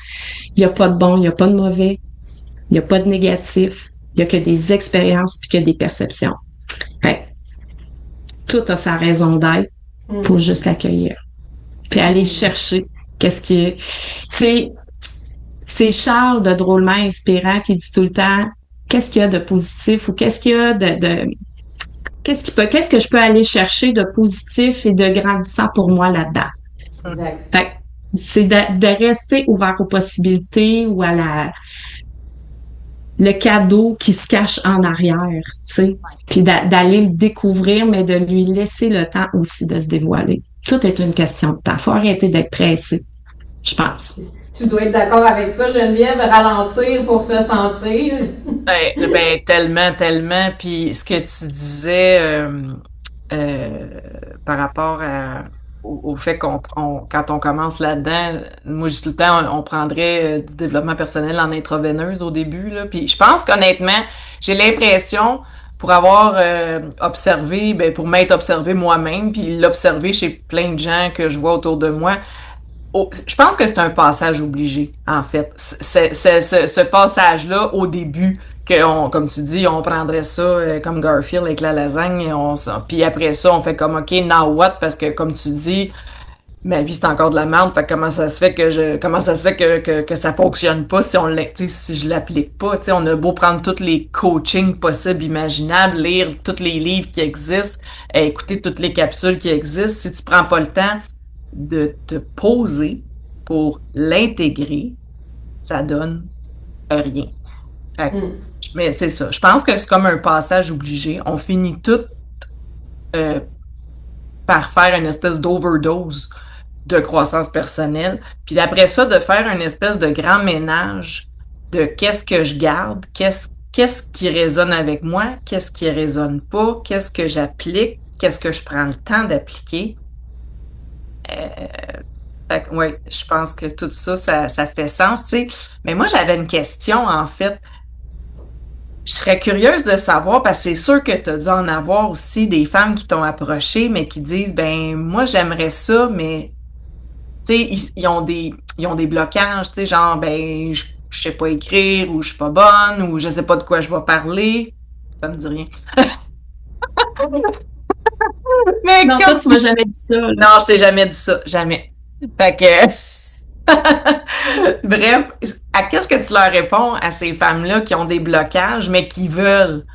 [SPEAKER 4] Il n'y a pas de bon, il n'y a pas de mauvais, il n'y a pas de négatif, il n'y a que des expériences puis que des perceptions. Fait, tout a sa raison d'être, faut juste l'accueillir. Puis aller chercher qu'est-ce qui est. C'est Charles de Drôlement Inspirant qui dit tout le temps qu'est-ce qu'il y a de positif ou qu'est-ce qu'il y a qu'est-ce que je peux aller chercher de positif et de grandissant pour moi là-dedans.
[SPEAKER 3] Exact.
[SPEAKER 4] Fait c'est de rester ouvert aux possibilités ou à le cadeau qui se cache en arrière, tu sais, puis d'aller le découvrir, mais de lui laisser le temps aussi de se dévoiler. Tout est une question de temps. Faut arrêter d'être pressé, je pense.
[SPEAKER 3] Tu dois être d'accord avec ça, Geneviève, ralentir pour se sentir.
[SPEAKER 2] Tellement. Puis ce que tu disais par rapport au fait quand on commence là-dedans, moi je dis tout le temps, on prendrait du développement personnel en intraveineuse au début, là. Puis je pense qu'honnêtement, j'ai l'impression, pour avoir observé, pour m'être observé moi-même, puis l'observer chez plein de gens que je vois autour de moi, je pense que c'est un passage obligé, en fait. Ce passage-là, au début, comme tu dis, on prendrait ça comme Garfield avec la lasagne, puis après ça, on fait comme, OK, now what? Parce que, comme tu dis, ma vie, c'est encore de la merde. Fait que comment ça se fait que ça fonctionne pas si je l'applique pas? Tu sais, on a beau prendre tous les coachings possibles, imaginables, lire tous les livres qui existent, écouter toutes les capsules qui existent. Si tu prends pas le temps de te poser pour l'intégrer, ça donne rien. Fait que, mais c'est ça. Je pense que c'est comme un passage obligé. On finit tout par faire une espèce d'overdose de croissance personnelle. Puis après ça, de faire une espèce de grand ménage de qu'est-ce que je garde, qu'est-ce qui résonne avec moi, qu'est-ce qui résonne pas, qu'est-ce que j'applique, qu'est-ce que je prends le temps d'appliquer. Oui, je pense que tout ça, ça fait sens, tu sais. Mais moi, j'avais une question, en fait. Je serais curieuse de savoir, parce que c'est sûr que tu as dû en avoir aussi des femmes qui t'ont approché, mais qui disent, moi, j'aimerais ça, mais, tu sais, ils ont des blocages, tu sais, genre, je sais pas écrire, ou je suis pas bonne, ou je sais pas de quoi je vais parler. Ça me dit rien.
[SPEAKER 4] Mais non, toi, tu m'as jamais dit ça. Là.
[SPEAKER 2] Non, je t'ai jamais dit ça. Jamais. Fait que... Bref, qu'est-ce que tu leur réponds à ces femmes-là qui ont des blocages, mais qui veulent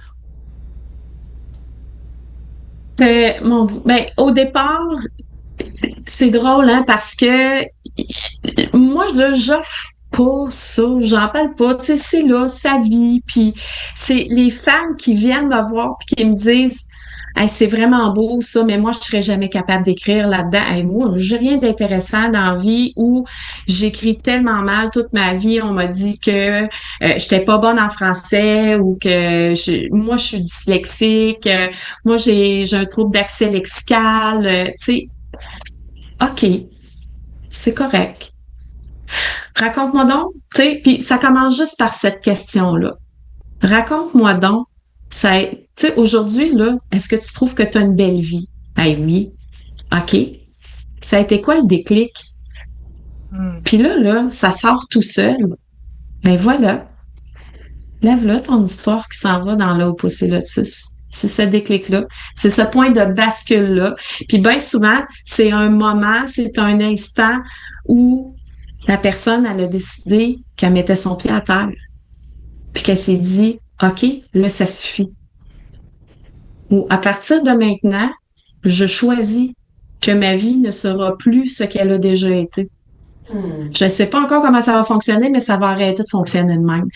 [SPEAKER 4] Mon Dieu. Ben, au départ, c'est drôle, hein, parce que moi, là, j'offre pas ça, j'en parle pas, tu sais, c'est là, sa vie, puis c'est les femmes qui viennent me voir puis qui me disent, hey, c'est vraiment beau ça, mais moi, je serais jamais capable d'écrire là-dedans. Hey, moi, j'ai rien d'intéressant dans la vie où j'écris tellement mal toute ma vie. On m'a dit que j'étais pas bonne en français ou que moi, je suis dyslexique. Moi, j'ai un trouble d'accès lexical. Tu sais, OK, c'est correct. Raconte-moi donc, tu sais, puis ça commence juste par cette question-là. Raconte-moi donc, tu sais, aujourd'hui, là, est-ce que tu trouves que tu as une belle vie? Eh oui. OK. Ça a été quoi le déclic? Puis là, ça sort tout seul. Ben voilà. Lève-là ton histoire qui s'en va dans l'Opposé Lotus. C'est ce déclic-là. C'est ce point de bascule-là. Puis bien souvent, c'est un moment, c'est un instant où la personne, elle a décidé qu'elle mettait son pied à terre. Puis qu'elle s'est dit, OK, là, ça suffit. Ou à partir de maintenant, je choisis que ma vie ne sera plus ce qu'elle a déjà été. Je ne sais pas encore comment ça va fonctionner, mais ça va arrêter de fonctionner de même.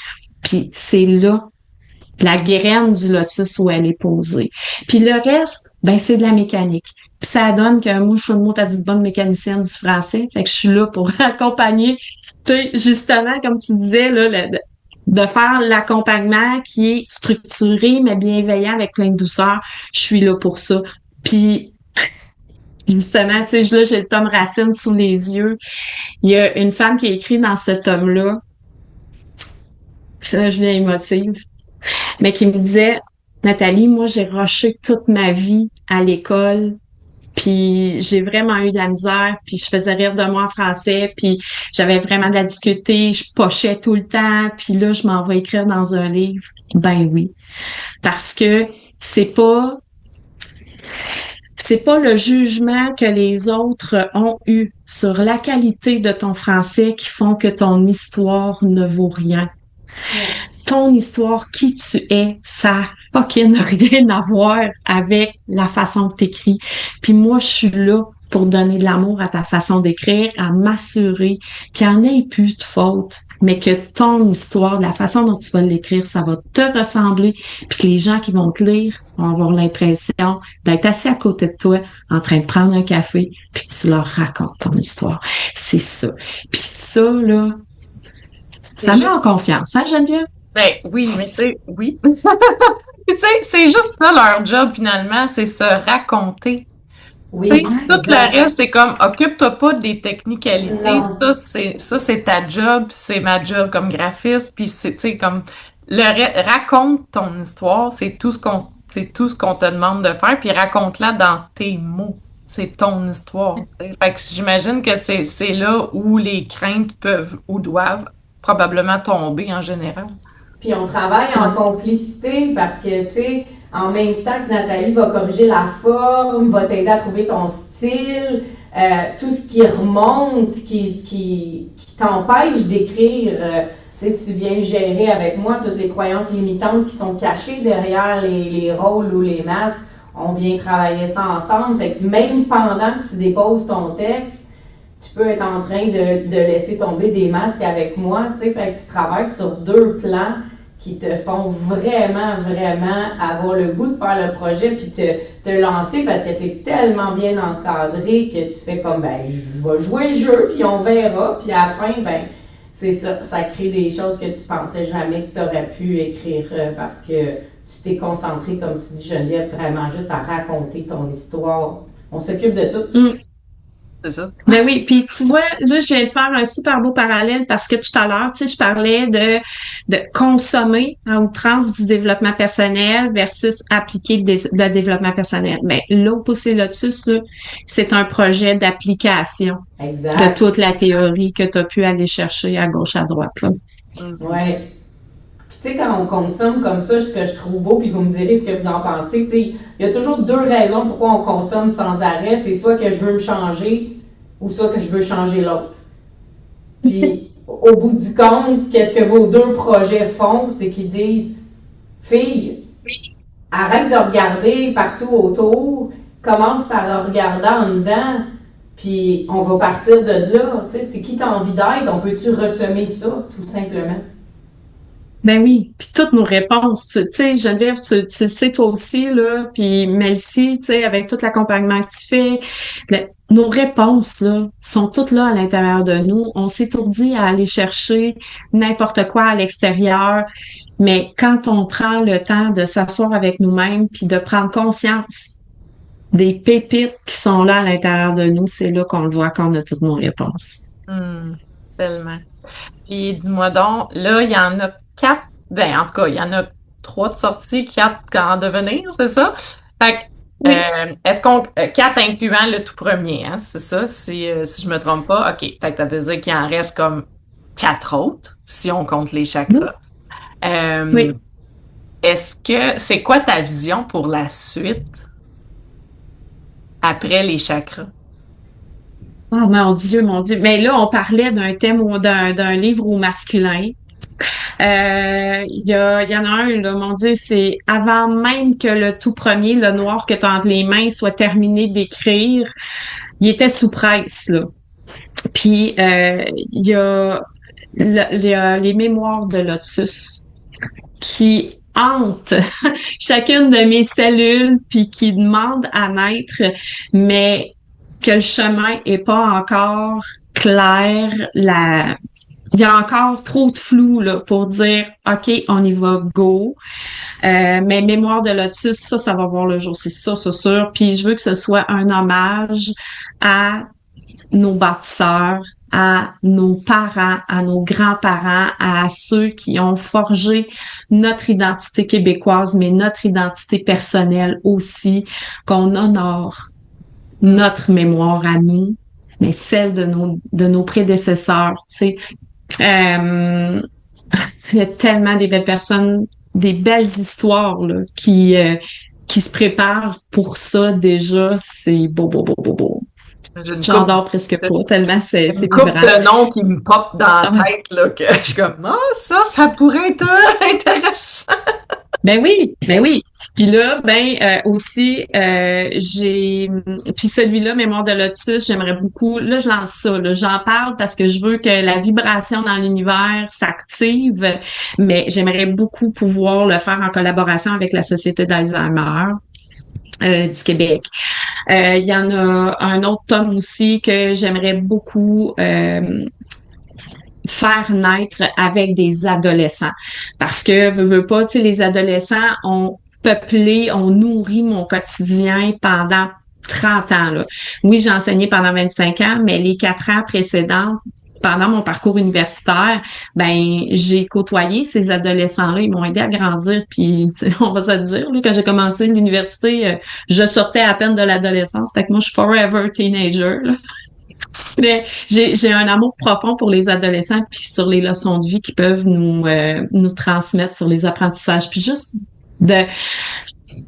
[SPEAKER 4] Puis c'est là la graine du lotus où elle est posée. Puis le reste, ben c'est de la mécanique. Puis ça donne que moi, je suis une mot, t'as dit bonne mécanicienne du français. Fait que je suis là pour accompagner, tu sais, justement, comme tu disais, là, de faire l'accompagnement qui est structuré, mais bienveillant avec plein de douceur. Je suis là pour ça. Puis justement, tu sais, là, j'ai le tome Racine sous les yeux. Il y a une femme qui a écrit dans ce tome-là, puis ça, je viens émotive, mais qui me disait, Nathalie, moi, j'ai rushé toute ma vie à l'école, puis j'ai vraiment eu de la misère, puis je faisais rire de moi en français, puis j'avais vraiment de la difficulté, je pochais tout le temps, puis là, je m'en vais écrire dans un livre. Ben oui, parce que c'est pas le jugement que les autres ont eu sur la qualité de ton français qui font que ton histoire ne vaut rien. Ton histoire, qui tu es, ça n'a fucking rien à voir avec la façon que t'écris. Puis moi, je suis là pour donner de l'amour à ta façon d'écrire, à m'assurer qu'il n'y en ait plus de faute, mais que ton histoire, la façon dont tu vas l'écrire, ça va te ressembler, puis que les gens qui vont te lire vont avoir l'impression d'être assis à côté de toi, en train de prendre un café, puis que tu leur racontes ton histoire. C'est ça. Puis ça, là, ça met en confiance, hein, Geneviève?
[SPEAKER 2] Ben oui, mais tu sais, oui. Tu sais, c'est juste ça leur job finalement, c'est se raconter.
[SPEAKER 3] Oui,
[SPEAKER 2] Tu sais, tout
[SPEAKER 3] exact.
[SPEAKER 2] le reste, c'est comme occupe-toi pas des technicalités.
[SPEAKER 3] Non.
[SPEAKER 2] Ça, c'est ta job, c'est ma job comme graphiste, puis c'est, tu sais, comme raconte ton histoire, c'est tout ce qu'on te demande de faire, puis raconte-la dans tes mots. C'est ton histoire. Tu sais. Fait que j'imagine que c'est là où les craintes peuvent ou doivent probablement tomber en général.
[SPEAKER 3] Puis on travaille en complicité parce que, tu sais, en même temps que Nathalie va corriger la forme, va t'aider à trouver ton style, tout ce qui remonte, qui t'empêche d'écrire, tu sais, tu viens gérer avec moi toutes les croyances limitantes qui sont cachées derrière les rôles ou les masques. On vient travailler ça ensemble. Fait que même pendant que tu déposes ton texte, tu peux être en train de laisser tomber des masques avec moi, tu sais, fait que tu travailles sur deux plans qui te font vraiment, vraiment avoir le goût de faire le projet puis te lancer parce que tu es tellement bien encadré que tu fais comme, ben, je vais jouer le jeu puis on verra, puis à la fin, ben, c'est ça, ça crée des choses que tu pensais jamais que tu aurais pu écrire parce que tu t'es concentré, comme tu dis Geneviève, vraiment juste à raconter ton histoire. On s'occupe de tout.
[SPEAKER 2] C'est ça.
[SPEAKER 4] Ben oui, puis tu vois, là, je viens de faire un super beau parallèle parce que tout à l'heure, tu sais, je parlais de consommer à outrance du développement personnel versus appliquer le développement personnel. Mais l'Opposé Lotus, là, c'est un projet d'application de toute la théorie que tu as pu aller chercher à gauche, à droite, là.
[SPEAKER 3] Ouais. Puis tu sais, quand on consomme comme ça, ce que je trouve beau, puis vous me direz ce que vous en pensez, tu sais, il y a toujours deux raisons pourquoi on consomme sans arrêt. C'est soit que je veux me changer ou soit que je veux changer l'autre. Puis au bout du compte, qu'est-ce que vos deux projets font? C'est qu'ils disent, fille, arrête de regarder partout autour, commence par regarder en dedans, puis on va partir de là. Tu sais, c'est qui t'as envie d'être? On peut-tu ressemer ça, tout simplement?
[SPEAKER 4] Ben oui, puis toutes nos réponses, tu sais, Geneviève, tu le sais toi aussi, là, puis Melcy, tu sais, avec tout l'accompagnement que tu fais, nos réponses, là, sont toutes là à l'intérieur de nous. On s'étourdit à aller chercher n'importe quoi à l'extérieur, mais quand on prend le temps de s'asseoir avec nous-mêmes, puis de prendre conscience des pépites qui sont là à l'intérieur de nous, c'est là qu'on le voit, qu'on a toutes nos réponses.
[SPEAKER 2] Tellement. Puis dis-moi donc, là, il y en a 4, ben en tout cas, il y en a 3 de sorties, 4 en devenir, c'est ça? Fait que,
[SPEAKER 4] Oui.
[SPEAKER 2] est-ce qu'on... 4 incluant le tout premier, hein, c'est ça? Si je me trompe pas. OK. Fait que ça veut dire qu'il en reste comme 4 autres, si on compte les chakras.
[SPEAKER 4] Oui.
[SPEAKER 2] Est-ce que... C'est quoi ta vision pour la suite après les chakras?
[SPEAKER 4] Oh mon Dieu, mon Dieu. Mais là, on parlait d'un thème ou d'un livre au masculin. Il y en a un, là, mon Dieu, c'est avant même que le tout premier, le noir que tu as entre les mains, soit terminé d'écrire, il était sous presse, là. Puis il y a les mémoires de Lotus qui hantent chacune de mes cellules, puis qui demandent à naître, mais que le chemin est pas encore clair, il y a encore trop de flou là, pour dire OK, on y va, go. Mais Mémoire de Lotus, ça va voir le jour, c'est ça, c'est sûr. Puis je veux que ce soit un hommage à nos bâtisseurs, à nos parents, à nos grands-parents, à ceux qui ont forgé notre identité québécoise, mais notre identité personnelle aussi, qu'on honore notre mémoire à nous, mais celle de nos prédécesseurs, tu sais. Il y a tellement des belles personnes, des belles histoires là, qui se préparent pour ça déjà. C'est beau, beau, beau, beau, beau. J'en dors presque pas, tellement c'est
[SPEAKER 2] Une couple
[SPEAKER 4] vibrant.
[SPEAKER 2] de noms qui me pop dans la tête, là, que je suis comme, ça pourrait être intéressant.
[SPEAKER 4] Ben oui, ben oui. Puis là, aussi, puis celui-là, Mémoire de Lotus, j'aimerais beaucoup, là, je lance ça, là, j'en parle parce que je veux que la vibration dans l'univers s'active, mais j'aimerais beaucoup pouvoir le faire en collaboration avec la Société d'Alzheimer. Du Québec. Il y en a un autre tome aussi que j'aimerais beaucoup faire naître avec des adolescents. Parce que, veux pas, tu sais, les adolescents ont peuplé, ont nourri mon quotidien pendant 30 ans, là. Oui, j'ai enseigné pendant 25 ans, mais les 4 ans précédents, pendant mon parcours universitaire, j'ai côtoyé ces adolescents-là. Ils m'ont aidé à grandir. Puis, on va se le dire, là, quand j'ai commencé l'université, je sortais à peine de l'adolescence. Fait que moi, je suis forever teenager, là. Mais j'ai un amour profond pour les adolescents puis sur les leçons de vie qu'ils peuvent nous transmettre sur les apprentissages. Puis juste de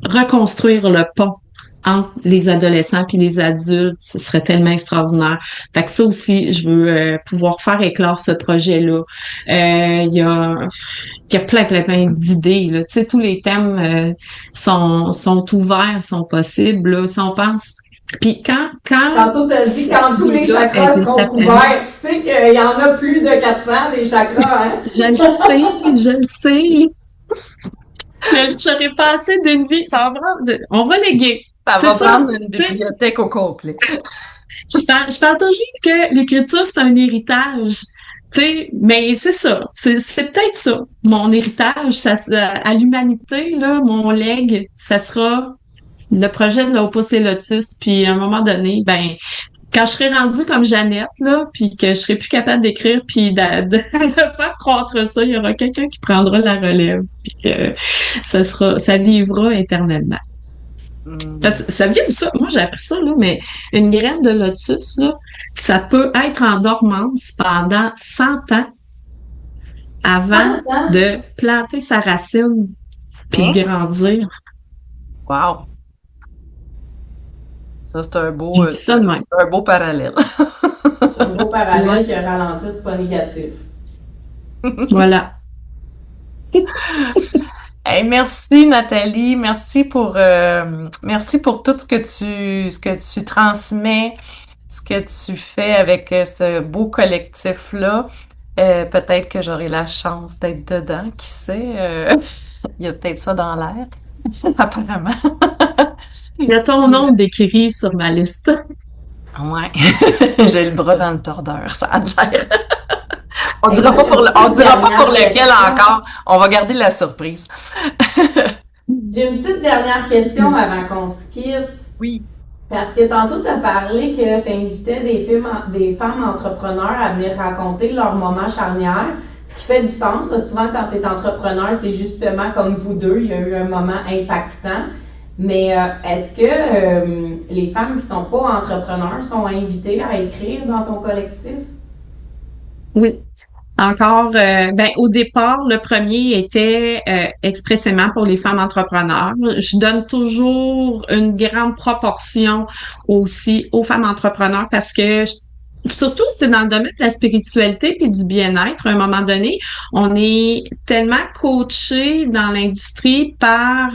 [SPEAKER 4] reconstruire le pont entre les adolescents puis les adultes, ce serait tellement extraordinaire. Fait que ça aussi, je veux pouvoir faire éclore ce projet-là. Il y a plein d'idées. Là. Tu sais, tous les thèmes sont ouverts, sont possibles. Là. Si on pense. Puis
[SPEAKER 3] Tantôt, tu as dit quand tous les chakras seront couverts. Tu sais qu'il y en a plus de 400 des chakras, hein?
[SPEAKER 4] Je le sais. J'aurais pas assez d'une vie. Ça va prendre. On va léguer.
[SPEAKER 2] Ça va prendre une bibliothèque au complet.
[SPEAKER 4] Je parle toujours que l'écriture, c'est un héritage. Tu sais, mais c'est ça. C'est peut-être ça. Mon héritage, à l'humanité, là, mon legs, ça sera le projet de l'Opus et Lotus. Puis à un moment donné, quand je serai rendue comme Jeannette, là, puis que je serai plus capable d'écrire, puis de faire croître ça, il y aura quelqu'un qui prendra la relève, puis que ça vivra éternellement. Ça vient de ça. Moi, j'ai appris ça, là, mais une graine de lotus, là, ça peut être en dormance pendant 100 ans avant de planter sa racine puis de grandir.
[SPEAKER 2] Wow! Ça, c'est un beau,
[SPEAKER 4] un
[SPEAKER 2] beau parallèle.
[SPEAKER 3] Un beau parallèle que ralentir, c'est pas négatif.
[SPEAKER 4] Voilà.
[SPEAKER 2] Hey, merci Nathalie, merci pour tout ce que tu transmets, ce que tu fais avec ce beau collectif-là. Peut-être que j'aurai la chance d'être dedans, qui sait. Il y a peut-être ça dans l'air, apparemment.
[SPEAKER 4] Il y a ton nom décrit sur ma liste.
[SPEAKER 2] Ouais, j'ai le bras dans le tordeur, ça a l'air. On
[SPEAKER 3] Hey,
[SPEAKER 2] dira pas pour on dira pas pour lequel
[SPEAKER 3] question.
[SPEAKER 2] encore. On va garder la surprise.
[SPEAKER 3] J'ai une petite dernière question avant qu'on se quitte.
[SPEAKER 2] Oui.
[SPEAKER 3] Parce que tantôt, tu as parlé que tu invitais des femmes entrepreneurs à venir raconter leur moment charnière. Ce qui fait du sens. Souvent, quand tu es entrepreneur, c'est justement comme vous deux, il y a eu un moment impactant. Mais est-ce que les femmes qui sont pas entrepreneurs sont invitées à écrire dans ton collectif?
[SPEAKER 4] Oui. Encore, au départ, le premier était expressément pour les femmes entrepreneurs. Je donne toujours une grande proportion aussi aux femmes entrepreneurs parce que surtout c'est dans le domaine de la spiritualité puis du bien-être. À un moment donné, on est tellement coaché dans l'industrie par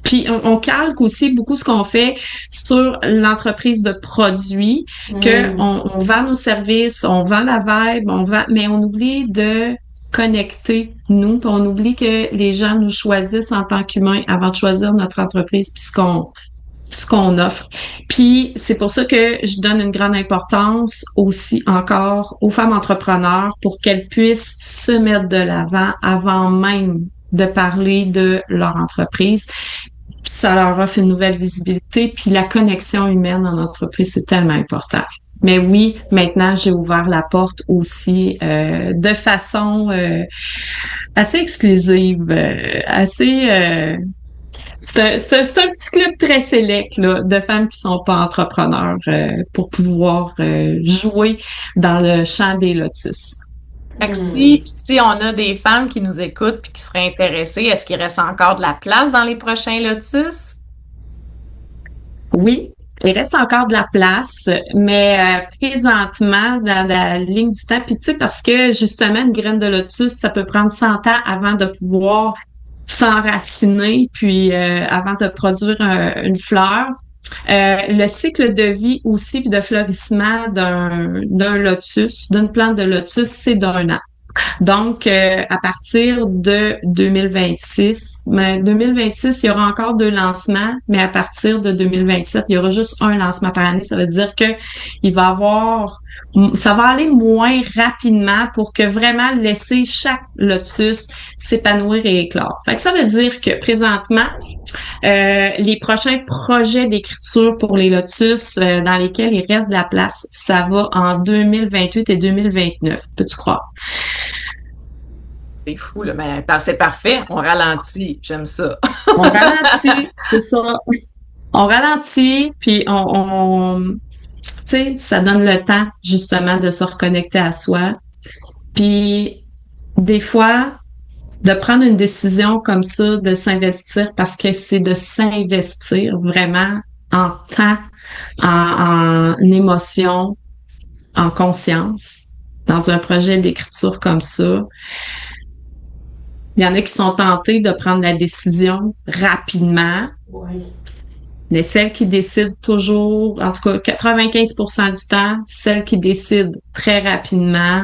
[SPEAKER 4] puis on calque aussi beaucoup ce qu'on fait sur l'entreprise de produits, que on vend nos services, on vend la vibe, mais on oublie de connecter nous, puis on oublie que les gens nous choisissent en tant qu'humains avant de choisir notre entreprise puis ce qu'on offre. Puis c'est pour ça que je donne une grande importance aussi encore aux femmes entrepreneurs pour qu'elles puissent se mettre de l'avant avant même de parler de leur entreprise. Puis ça leur offre une nouvelle visibilité. Puis la connexion humaine en entreprise, c'est tellement important. Mais oui, maintenant, j'ai ouvert la porte aussi de façon assez exclusive, c'est un petit club très sélect là, de femmes qui sont pas entrepreneurs pour pouvoir jouer dans le champ des lotus.
[SPEAKER 2] Fait que si on a des femmes qui nous écoutent puis qui seraient intéressées, est-ce qu'il reste encore de la place dans les prochains lotus?
[SPEAKER 4] Oui, il reste encore de la place, mais présentement, dans la ligne du temps, puis tu sais, parce que justement, une graine de lotus, ça peut prendre 100 ans avant de pouvoir s'enraciner, puis avant de produire une fleur. Le cycle de vie aussi puis de fleurissement d'un lotus, d'une plante de lotus, c'est d'1 an. Donc, à partir de 2026, mais 2026, il y aura encore 2 lancements, mais à partir de 2027, il y aura juste un lancement par année. Ça veut dire que ça va aller moins rapidement pour que vraiment laisser chaque lotus s'épanouir et éclore. Fait que ça veut dire que présentement, les prochains projets d'écriture pour les lotus dans lesquels il reste de la place, ça va en 2028 et 2029. Peux-tu croire?
[SPEAKER 2] C'est fou, là, mais c'est parfait. On ralentit. J'aime ça.
[SPEAKER 4] On ralentit, c'est ça. On ralentit, puis tu sais, ça donne le temps, justement, de se reconnecter à soi. Puis, des fois, de prendre une décision comme ça, de s'investir, parce que c'est de s'investir vraiment en temps, en émotion, en conscience, dans un projet d'écriture comme ça. Il y en a qui sont tentés de prendre la décision rapidement.
[SPEAKER 3] Oui.
[SPEAKER 4] Mais celles qui décident toujours, en tout cas 95% du temps, celles qui décident très rapidement,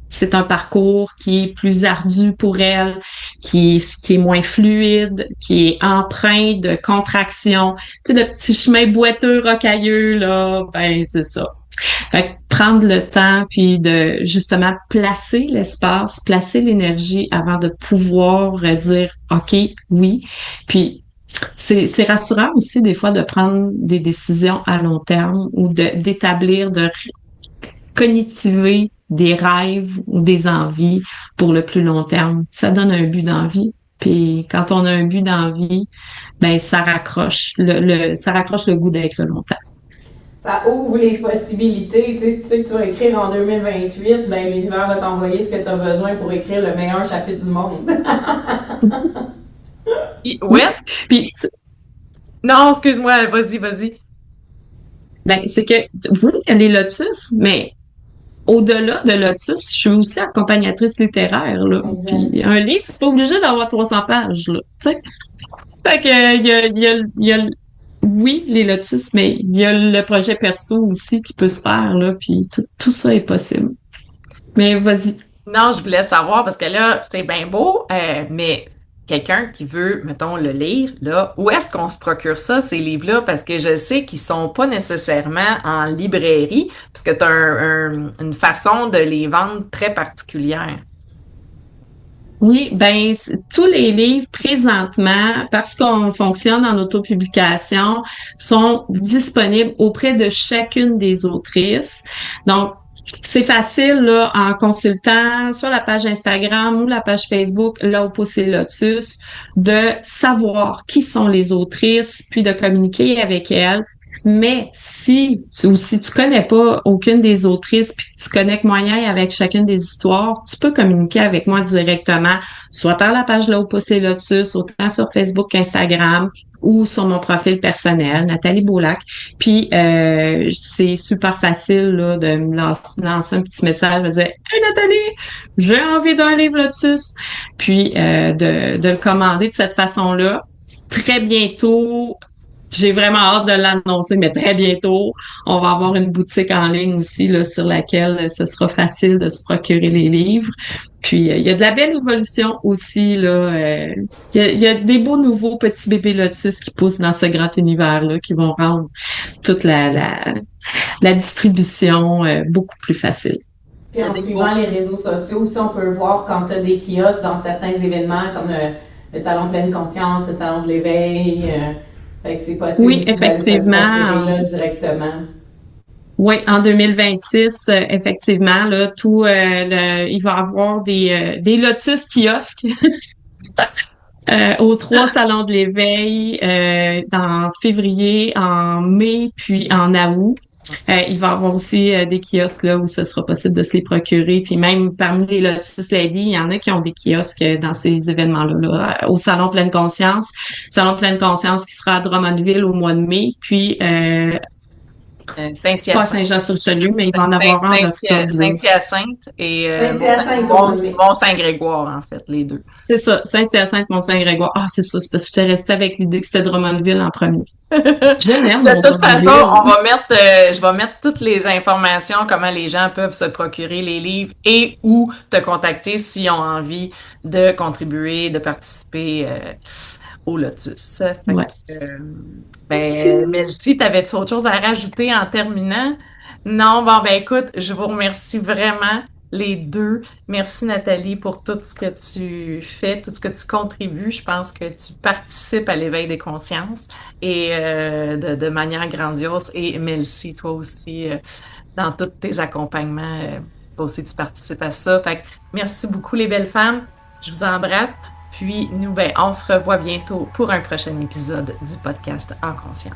[SPEAKER 4] c'est un parcours qui est plus ardu pour elles, qui est moins fluide, qui est empreint de contraction. Tu sais, le petit chemin boiteux, rocailleux, là, ben c'est ça. Fait que prendre le temps, puis de justement placer l'espace, placer l'énergie avant de pouvoir dire OK, oui. Puis c'est rassurant aussi des fois de prendre des décisions à long terme ou d'établir, de cognitiver des rêves ou des envies pour le plus long terme. Ça donne un but d'envie. Puis quand on a un but d'envie, ben ça raccroche ça raccroche le goût d'être longtemps.
[SPEAKER 3] Ça ouvre les possibilités. Tu sais, si tu sais que tu vas écrire en 2028, ben l'univers va t'envoyer ce que tu as besoin pour écrire le meilleur chapitre du monde.
[SPEAKER 2] Où est-ce?
[SPEAKER 4] Puis,
[SPEAKER 2] non, excuse-moi, vas-y.
[SPEAKER 4] Ben, c'est que, oui, il y a les lotus, mais au-delà de Lotus, je suis aussi accompagnatrice littéraire, là.
[SPEAKER 3] Exact.
[SPEAKER 4] Puis un livre, c'est pas obligé d'avoir 300 pages, là. Tu sais? Fait que, oui, les Lotus, mais il y a le projet perso aussi qui peut se faire, là. Puis tout ça est possible. Mais vas-y.
[SPEAKER 2] Non, je voulais savoir parce que là, c'est bien beau, mais quelqu'un qui veut, mettons, le lire, là, où est-ce qu'on se procure ça, ces livres-là? Parce que je sais qu'ils sont pas nécessairement en librairie, parce que tu as une façon de les vendre très particulière.
[SPEAKER 4] Oui, ben tous les livres présentement, parce qu'on fonctionne en autopublication, sont disponibles auprès de chacune des autrices. Donc, c'est facile là, en consultant sur la page Instagram ou la page Facebook, là où pousser Lotus, de savoir qui sont les autrices, puis de communiquer avec elles. Mais si tu connais pas aucune des autrices puis que tu connectes moyen avec chacune des histoires, tu peux communiquer avec moi directement, soit par la page Là où pousser Lotus, autant sur Facebook qu'Instagram ou sur mon profil personnel, Nathalie Beaulac. Puis c'est super facile là, de me lancer un petit message, de dire Hey Nathalie, j'ai envie d'un livre Lotus. Puis de le commander de cette façon-là. Très bientôt, j'ai vraiment hâte de l'annoncer, mais très bientôt, on va avoir une boutique en ligne aussi là, sur laquelle ce sera facile de se procurer les livres. Puis il y a de la belle évolution aussi là. Il y a des beaux nouveaux petits bébés Lotus qui poussent dans ce grand univers là, qui vont rendre toute la distribution beaucoup plus facile.
[SPEAKER 3] Puis en suivant les réseaux sociaux aussi, on peut voir quand tu as des kiosques dans certains événements comme le Salon de pleine conscience, le Salon de l'éveil. Fait que c'est possible
[SPEAKER 4] Oui,
[SPEAKER 3] aussi d'aller se le
[SPEAKER 4] effectivement.
[SPEAKER 3] procurer là directement.
[SPEAKER 4] Oui, en 2026, effectivement, là, il va y avoir des Lotus kiosques aux 3 salons de l'éveil en février, en mai, puis en août. Il va y avoir aussi des kiosques là où ce sera possible de se les procurer. Puis même parmi les Lotus Lady, il y en a qui ont des kiosques dans ces événements-là, là, au Salon Pleine Conscience. Salon Pleine Conscience qui sera à Drummondville au mois de mai. Puis pas à
[SPEAKER 2] Saint-Hyacinthe.
[SPEAKER 4] Saint-Jean-sur-Richelieu, mais il va en avoir un en octobre.
[SPEAKER 2] Saint-Hyacinthe et
[SPEAKER 3] Saint-Hyacinthe,
[SPEAKER 2] Mont-Saint-Grégoire, en fait, les deux.
[SPEAKER 4] C'est ça, Saint-Hyacinthe, Mont-Saint-Grégoire. Ah, c'est ça, c'est parce que j'étais restée avec l'idée que c'était Drummondville en premier. Je l'aime, mon
[SPEAKER 2] De toute façon,
[SPEAKER 4] Drummondville.
[SPEAKER 2] je vais mettre toutes les informations, comment les gens peuvent se procurer les livres et ou te contacter s'ils ont envie de contribuer, de participer au Lotus. Fait
[SPEAKER 4] Ouais.
[SPEAKER 2] Melcy, t'avais-tu autre chose à rajouter en terminant? Non, bon, ben écoute, je vous remercie vraiment les deux. Merci Nathalie pour tout ce que tu fais, tout ce que tu contribues. Je pense que tu participes à l'éveil des consciences et de manière grandiose. Et Melcy, toi aussi, dans tous tes accompagnements, toi aussi tu participes à ça. Fait que merci beaucoup les belles femmes. Je vous embrasse. Puis nous, ben, on se revoit bientôt pour un prochain épisode du podcast En Conscience.